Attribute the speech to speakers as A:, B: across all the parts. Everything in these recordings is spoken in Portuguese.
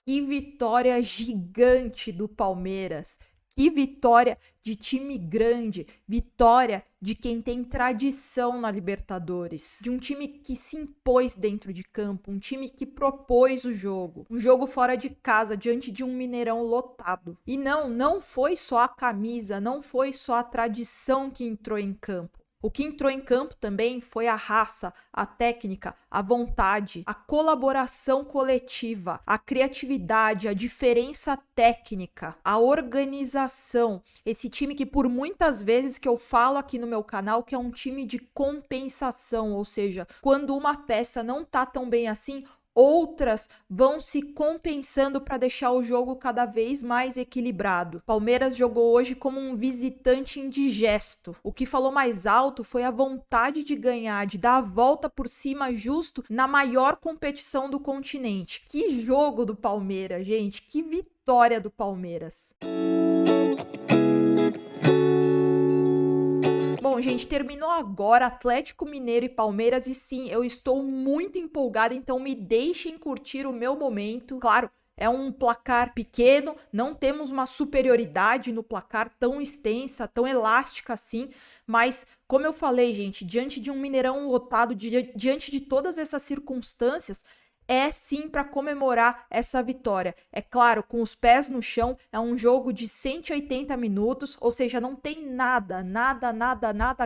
A: Que vitória gigante do Palmeiras. Que vitória de time grande, vitória de quem tem tradição na Libertadores, de um time que se impôs dentro de campo, um time que propôs o jogo, um jogo fora de casa, diante de um Mineirão lotado. E não foi só a camisa, não foi só a tradição que entrou em campo. O que entrou em campo também foi a raça, a técnica, a vontade, a colaboração coletiva, a criatividade, a diferença técnica, a organização. Esse time que por muitas vezes que eu falo aqui no meu canal que é um time de compensação, ou seja, quando uma peça não tá tão bem assim, outras vão se compensando para deixar o jogo cada vez mais equilibrado. Palmeiras jogou hoje como um visitante indigesto. O que falou mais alto foi a vontade de ganhar, de dar a volta por cima justo na maior competição do continente. Que jogo do Palmeiras, gente! Que vitória do Palmeiras! Bom, gente, terminou agora Atlético Mineiro e Palmeiras e sim, eu estou muito empolgada, então me deixem curtir o meu momento. Claro, é um placar pequeno, não temos uma superioridade no placar tão extensa, tão elástica assim, mas como eu falei, gente, diante de um Mineirão lotado, diante de todas essas circunstâncias, é sim para comemorar essa vitória. É claro, com os pés no chão, é um jogo de 180 minutos, ou seja, não tem nada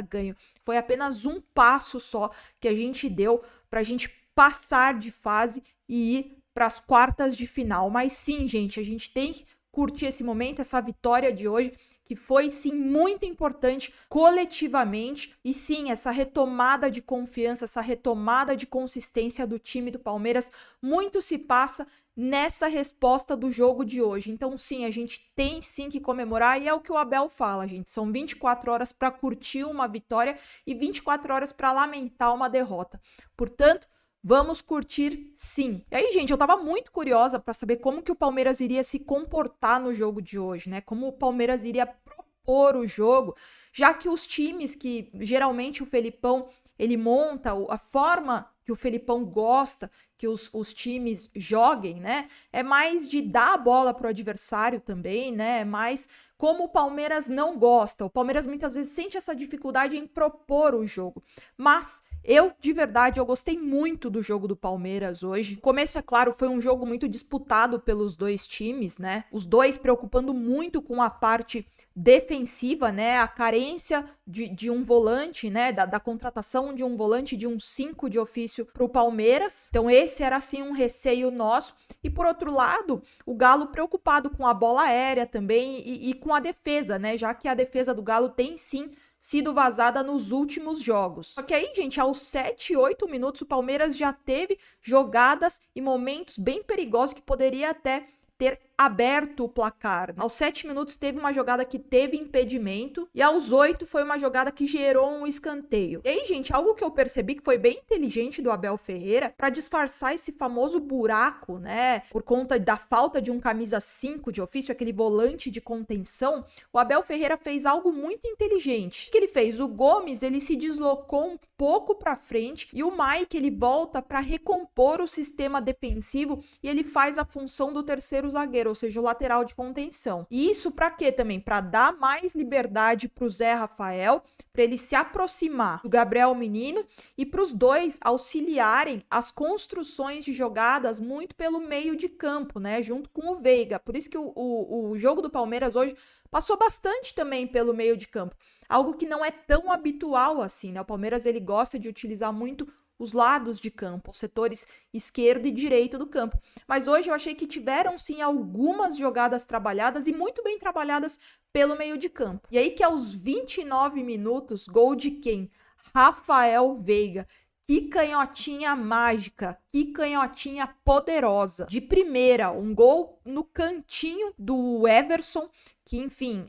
A: ganho. Foi apenas um passo só que a gente deu para a gente passar de fase e ir para as quartas de final. Mas sim, gente, a gente tem que curtir esse momento, essa vitória de hoje, que foi sim muito importante coletivamente, e sim, essa retomada de confiança, essa retomada de consistência do time do Palmeiras, muito se passa nessa resposta do jogo de hoje. Então sim, a gente tem sim que comemorar, e é o que o Abel fala, gente, são 24 horas para curtir uma vitória e 24 horas para lamentar uma derrota. Portanto, vamos curtir sim. E aí, gente, eu tava muito curiosa para saber como que o Palmeiras iria se comportar no jogo de hoje, né? Como o Palmeiras iria propor o jogo, já que os times que geralmente o Felipão ele monta, a forma que o Felipão gosta que os times joguem, né? É mais de dar a bola pro adversário também, né? É mais como o Palmeiras não gosta. O Palmeiras muitas vezes sente essa dificuldade em propor o jogo. Mas eu, de verdade, eu gostei muito do jogo do Palmeiras hoje. O começo, é claro, foi um jogo muito disputado pelos dois times, né? Os dois preocupando muito com a parte defensiva, né? A carência de um volante, né? Da contratação de um volante, de um 5 de ofício pro Palmeiras. Então esse era, assim, um receio nosso. E por outro lado, o Galo preocupado com a bola aérea também e com a defesa, né? Já que a defesa do Galo tem, sim, sido vazada nos últimos jogos. Só que aí, gente, aos 7, 8 minutos, o Palmeiras já teve jogadas e momentos bem perigosos que poderia até ter aberto o placar. Aos 7 minutos teve uma jogada que teve impedimento e aos 8 foi uma jogada que gerou um escanteio. E aí, gente, algo que eu percebi que foi bem inteligente do Abel Ferreira para disfarçar esse famoso buraco, né, por conta da falta de um camisa 5 de ofício, aquele volante de contenção, o Abel Ferreira fez algo muito inteligente. O que ele fez? O Gomes, ele se deslocou um pouco para frente e o Mike, ele volta para recompor o sistema defensivo e ele faz a função do terceiro zagueiro, ou seja, o lateral de contenção. E isso para quê também? Para dar mais liberdade para o Zé Rafael, para ele se aproximar do Gabriel Menino e para os dois auxiliarem as construções de jogadas muito pelo meio de campo, né? Junto com o Veiga. Por isso que o jogo do Palmeiras hoje passou bastante também pelo meio de campo. Algo que não é tão habitual assim, né? O Palmeiras ele gosta de utilizar muito os lados de campo, os setores esquerdo e direito do campo. Mas hoje eu achei que tiveram sim algumas jogadas trabalhadas e muito bem trabalhadas pelo meio de campo. E aí que aos 29 minutos, gol de quem? Rafael Veiga. Que canhotinha mágica, que canhotinha poderosa. De primeira, um gol no cantinho do Everson, que, enfim,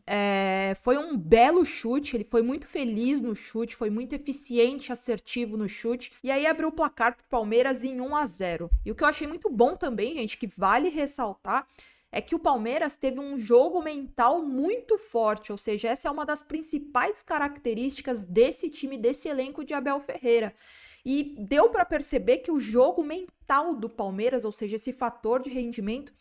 A: foi um belo chute, ele foi muito feliz no chute, foi muito eficiente, assertivo no chute, e aí abriu o placar pro Palmeiras em 1-0. E o que eu achei muito bom também, gente, que vale ressaltar, é que o Palmeiras teve um jogo mental muito forte, ou seja, essa é uma das principais características desse time, desse elenco de Abel Ferreira. E deu para perceber que o jogo mental do Palmeiras, ou seja, esse fator de rendimento,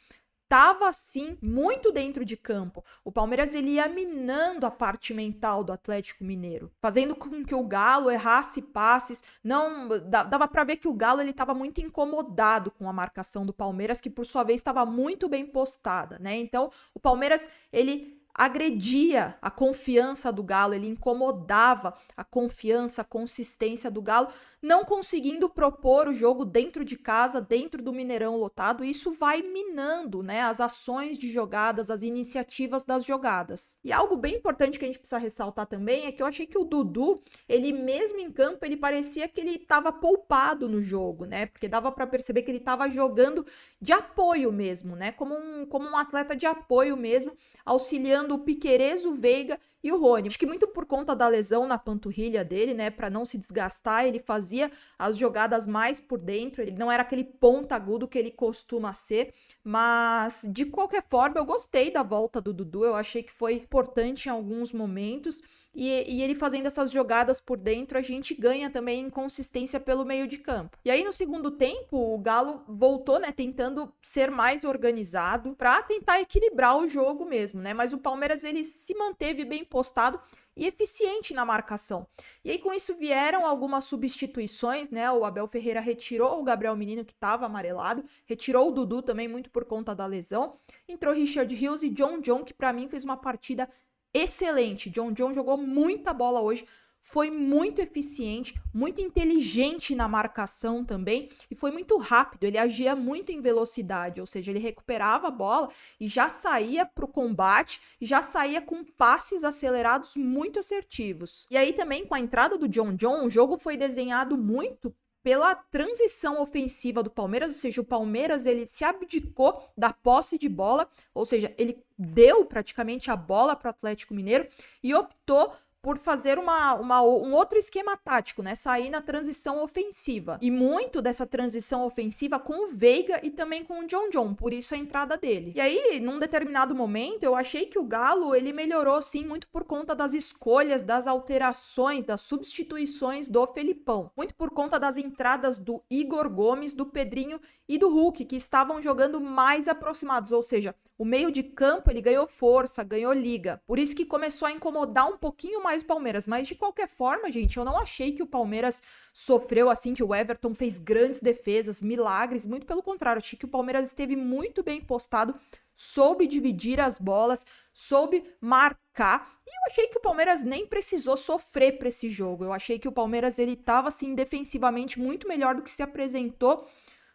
A: estava sim muito dentro de campo. O Palmeiras ele ia minando a parte mental do Atlético Mineiro, fazendo com que o Galo errasse passes. Não dava para ver que o Galo ele estava muito incomodado com a marcação do Palmeiras, que por sua vez estava muito bem postada, né? Então, o Palmeiras ele agredia a confiança do Galo, ele incomodava a confiança, a consistência do Galo, não conseguindo propor o jogo dentro de casa, dentro do Mineirão lotado. Isso vai minando, né, as ações de jogadas, as iniciativas das jogadas. E algo bem importante que a gente precisa ressaltar também é que eu achei que o Dudu, ele mesmo em campo, ele parecia que ele estava poupado no jogo, né, porque dava para perceber que ele estava jogando de apoio mesmo, né, como um atleta de apoio mesmo, auxiliando o Piquerez, o Veiga e o Rony. Acho que muito por conta da lesão na panturrilha dele, né, para não se desgastar, ele fazia as jogadas mais por dentro, ele não era aquele ponta agudo que ele costuma ser, mas de qualquer forma eu gostei da volta do Dudu, eu achei que foi importante em alguns momentos, e ele fazendo essas jogadas por dentro, a gente ganha também em consistência pelo meio de campo. E aí no segundo tempo, o Galo voltou, né, tentando ser mais organizado para tentar equilibrar o jogo mesmo, né, mas o Palmeiras ele se manteve bem postado e eficiente na marcação. E aí com isso vieram algumas substituições, né? O Abel Ferreira retirou o Gabriel Menino, que estava amarelado, retirou o Dudu também muito por conta da lesão. Entrou Richard Rios e John, que para mim fez uma partida excelente. John jogou muita bola hoje, foi muito eficiente, muito inteligente na marcação também e foi muito rápido, ele agia muito em velocidade, ou seja, ele recuperava a bola e já saía para o combate e já saía com passes acelerados muito assertivos. E aí também com a entrada do John, o jogo foi desenhado muito pela transição ofensiva do Palmeiras, ou seja, o Palmeiras ele se abdicou da posse de bola, ou seja, ele deu praticamente a bola para o Atlético Mineiro e optou por fazer um outro esquema tático, né? Sair na transição ofensiva. E muito dessa transição ofensiva com o Veiga e também com o John, por isso a entrada dele. E aí, num determinado momento, eu achei que o Galo, ele melhorou sim, muito por conta das escolhas, das alterações, das substituições do Felipão. Muito por conta das entradas do Igor Gomes, do Pedrinho e do Hulk, que estavam jogando mais aproximados, ou seja, o meio de campo ele ganhou força, ganhou liga. Por isso que começou a incomodar um pouquinho mais o Palmeiras. Mas de qualquer forma, gente, eu não achei que o Palmeiras sofreu assim, que o Everton fez grandes defesas, milagres. Muito pelo contrário, achei que o Palmeiras esteve muito bem postado, soube dividir as bolas, soube marcar. E eu achei que o Palmeiras nem precisou sofrer para esse jogo. Eu achei que o Palmeiras ele estava assim defensivamente muito melhor do que se apresentou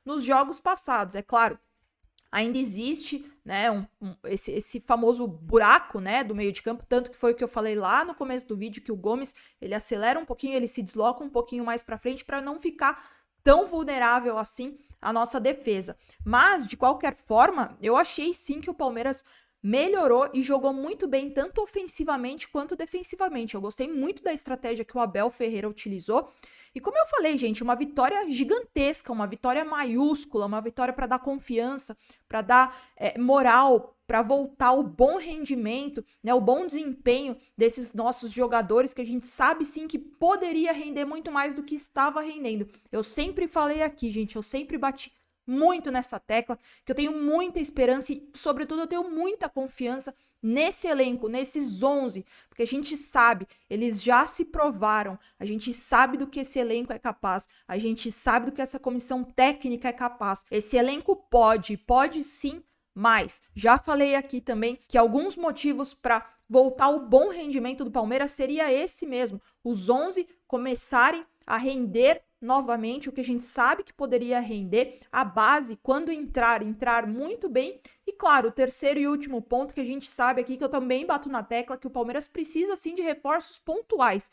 A: nos jogos passados. É claro, ainda existe, né, esse famoso buraco, né, do meio de campo, tanto que foi o que eu falei lá no começo do vídeo, que o Gomes, ele acelera um pouquinho, ele se desloca um pouquinho mais para frente para não ficar tão vulnerável assim a nossa defesa. Mas, de qualquer forma, eu achei sim que o Palmeiras melhorou e jogou muito bem, tanto ofensivamente quanto defensivamente. Eu gostei muito da estratégia que o Abel Ferreira utilizou. E como eu falei, gente, uma vitória gigantesca, uma vitória maiúscula, uma vitória para dar confiança, para dar moral, para voltar o bom rendimento, né, o bom desempenho desses nossos jogadores, que a gente sabe sim que poderia render muito mais do que estava rendendo. Eu sempre falei aqui, gente, eu sempre bati muito nessa tecla, que eu tenho muita esperança e, sobretudo, eu tenho muita confiança nesse elenco, nesses 11, porque a gente sabe, eles já se provaram, a gente sabe do que esse elenco é capaz, a gente sabe do que essa comissão técnica é capaz. Esse elenco pode sim, mas já falei aqui também que alguns motivos para voltar o bom rendimento do Palmeiras seria esse mesmo, os 11 começarem a render novamente o que a gente sabe que poderia render, a base, quando entrar muito bem. E claro, o terceiro e último ponto que a gente sabe aqui, que eu também bato na tecla, que o Palmeiras precisa sim de reforços pontuais.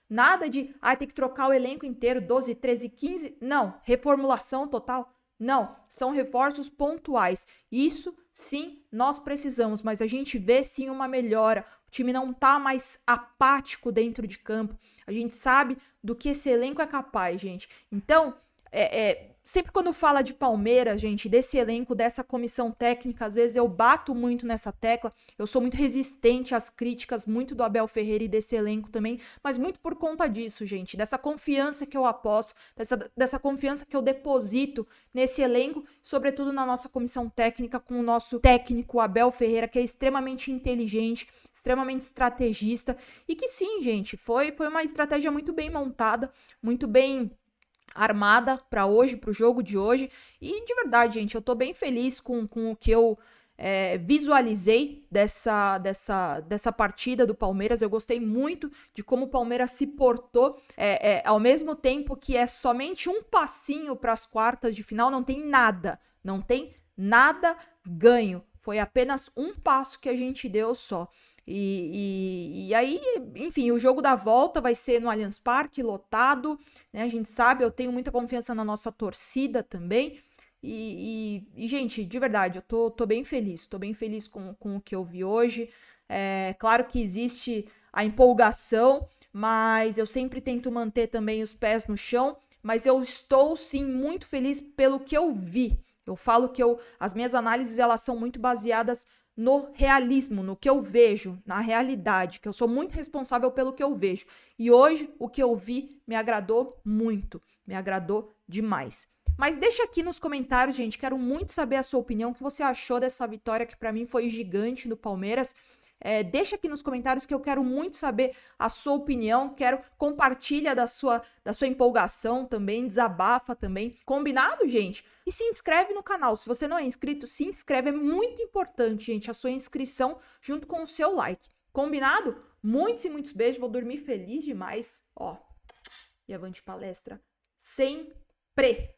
A: Nada de ter que trocar o elenco inteiro, 12, 13, 15, não, reformulação total, não, são reforços pontuais. Isso sim, nós precisamos, mas a gente vê sim uma melhora. O time não tá mais apático dentro de campo. A gente sabe do que esse elenco é capaz, gente. Então, sempre quando fala de Palmeiras, gente, desse elenco, dessa comissão técnica, às vezes eu bato muito nessa tecla, eu sou muito resistente às críticas, muito do Abel Ferreira e desse elenco também, mas muito por conta disso, gente, dessa confiança que eu aposto, dessa confiança que eu deposito nesse elenco, sobretudo na nossa comissão técnica, com o nosso técnico Abel Ferreira, que é extremamente inteligente, extremamente estrategista, e que sim, gente, foi uma estratégia muito bem montada, muito bem armada para hoje, pro jogo de hoje. E de verdade, gente, eu tô bem feliz com o que eu visualizei dessa partida do Palmeiras. Eu gostei muito de como o Palmeiras se portou, ao mesmo tempo que é somente um passinho para as quartas de final, não tem nada ganho. Foi apenas um passo que a gente deu só. E aí, enfim, o jogo da volta vai ser no Allianz Parque, lotado, né? A gente sabe, eu tenho muita confiança na nossa torcida também. Gente, de verdade, eu tô bem feliz. Tô bem feliz com o que eu vi hoje. Claro que existe a empolgação, mas eu sempre tento manter também os pés no chão. Mas eu estou, sim, muito feliz pelo que eu vi. Eu falo que as minhas análises, elas são muito baseadas no realismo, no que eu vejo, na realidade, que eu sou muito responsável pelo que eu vejo. E hoje, o que eu vi me agradou muito, me agradou demais. Mas deixa aqui nos comentários, gente, quero muito saber a sua opinião, o que você achou dessa vitória que pra mim foi gigante do Palmeiras. Deixa aqui nos comentários que eu quero muito saber a sua opinião, quero compartilha da sua empolgação também, desabafa também, combinado, gente? E se inscreve no canal, se você não é inscrito, se inscreve, é muito importante, gente, a sua inscrição junto com o seu like, combinado? Muitos e muitos beijos, vou dormir feliz demais, ó, e avante palestra, sempre!